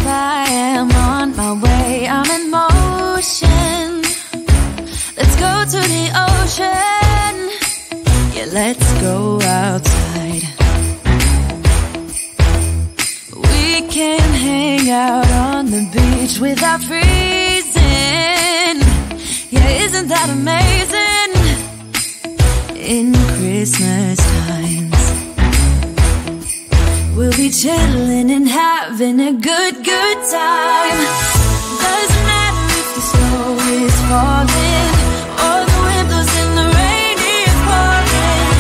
I am on my way, I'm in motion. Let's go to the ocean. Yeah, let's go outside. We can hang out on the beach without freezing. Yeah, isn't that amazing? In Christmas times, we'll be chilling and having a good time. Doesn't matter if the snow is falling or the wind blows and the rain is pouring.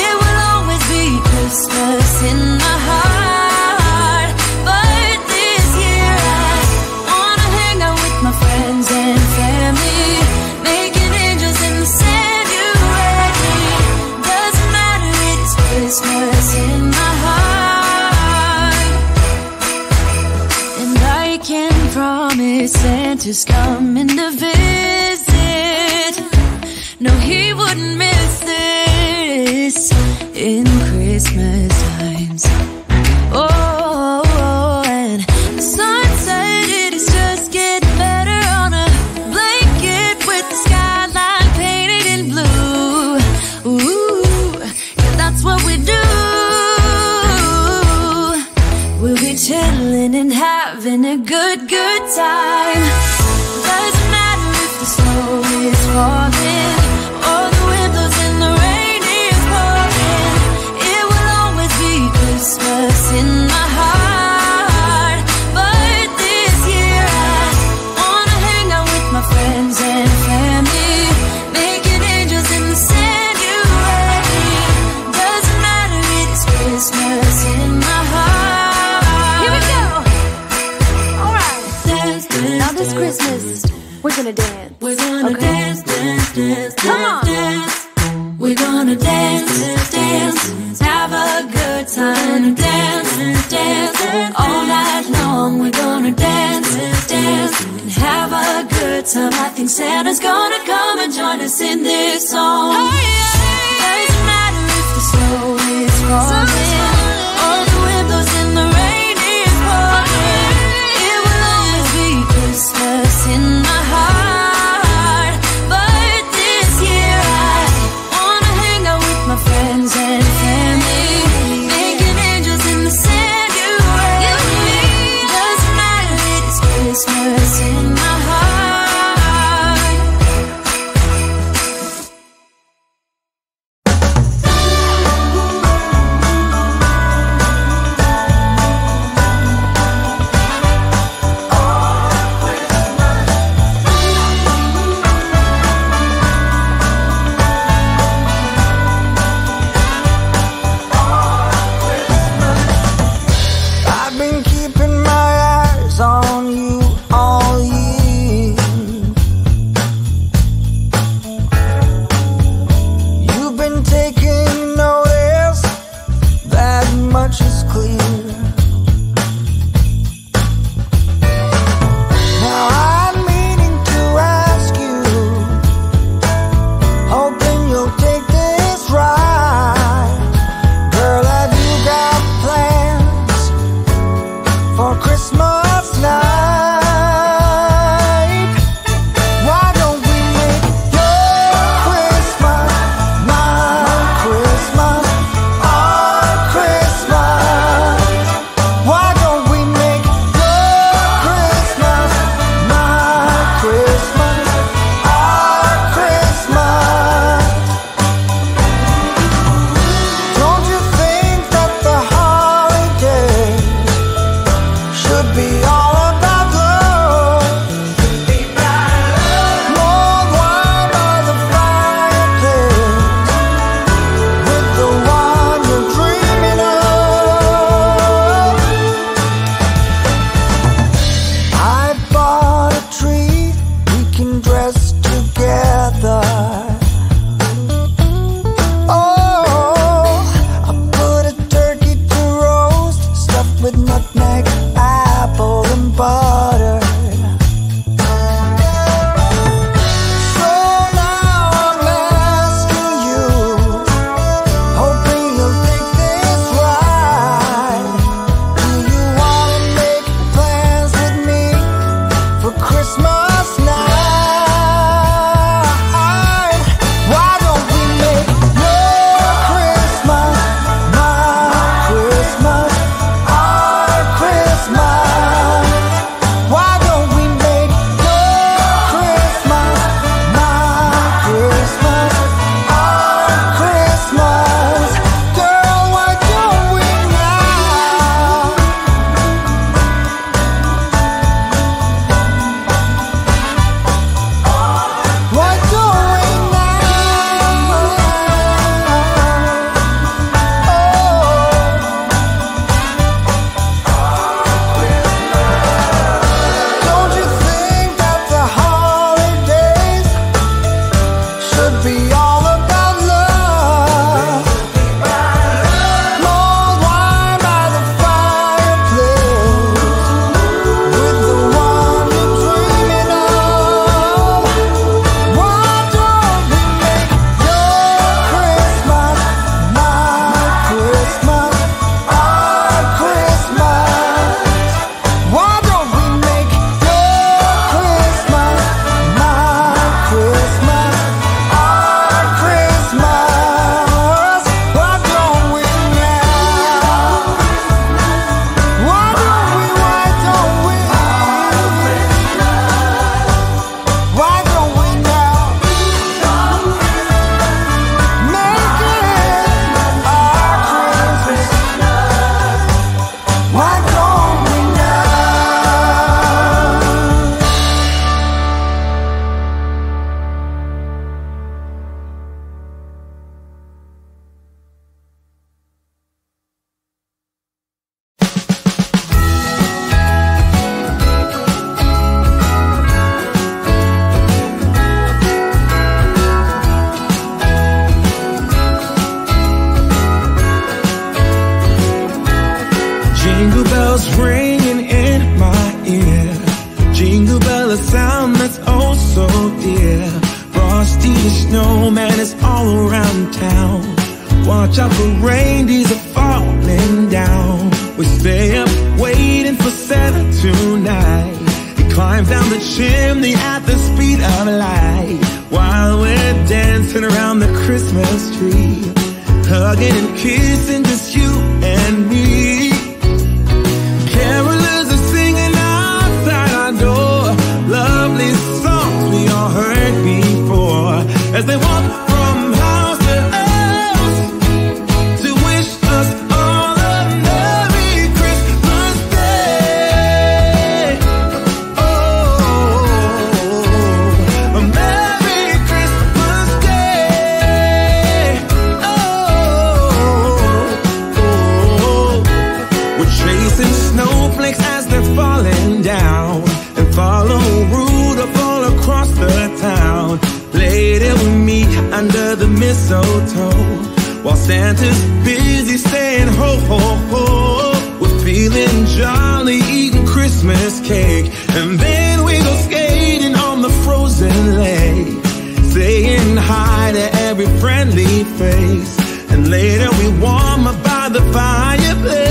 It will always be Christmas in my heart. But this year I wanna hang out with my friends and family, making angels in the sand. You ready? Doesn't matter, it's Christmas in my heart. And I can promise Santa's coming to visit. No, he wouldn't miss this in Christmas times. Oh, and the sun said it is just getting better on a blanket with the skyline painted in blue. Ooh, yeah, that's what we do. We'll be chilling and having a good time. Doesn't matter if the snow is falling or the wind blows and the rain is pouring. It will always be Christmas in my heart. But this year I wanna hang out with my friends and family, making angels in the sand. You ready? Doesn't matter, it's Christmas in my heart. Here we go. All right. Dance, dance, now this Christmas, we're gonna dance. We're gonna dance, dance, dance, come on. Dance. We're gonna dance, dance, have a good time. Dance, dance, all night long. We're gonna dance, dance, and have a good time. I think Santa's gonna come and join us in this song. Doesn't matter if the snow is falling or the wind blows and the rain is pouring. It will always be Christmas in my heart. But this year I wanna hang out with my friends and family, making angels in the sand. You ready? Doesn't matter, it's Christmas in my heart. I've been keeping my eyes on you all year. You've been taking notice, that much is clear. Now I'm meaning to ask you, hoping you'll take this right. Girl, have you got plans for Christmas night? Why don't we make your Christmas my Christmas, our Christmas? Why don't we make your Christmas my Christmas, our Christmas? Don't you think that the holidays should be all about love? More wine by the fireplace with the one you're dreaming of. I bought a tree, we can dress together. Oh, I put a turkey to roast, stuffed with nutmeg, apple, and Watch out for reindeers are falling down. We stay up waiting for Santa tonight. He climbs down the chimney at the speed of light, while we're dancing around the Christmas tree, hugging and kissing, just you and me. Carolers are singing outside our door, lovely songs we all heard before, as they walk from house to house to wish us all a Merry Christmas Day. Oh, a Merry Christmas Day. Oh, we're chasing snowflakes as they're falling down, and follow Rudolph all across the town. Later we meet under the mistletoe, while Santa's busy saying ho, ho, ho. We're feeling jolly, eating Christmas cake, and then we go skating on the frozen lake, saying hi to every friendly face, and later we warm up by the fireplace.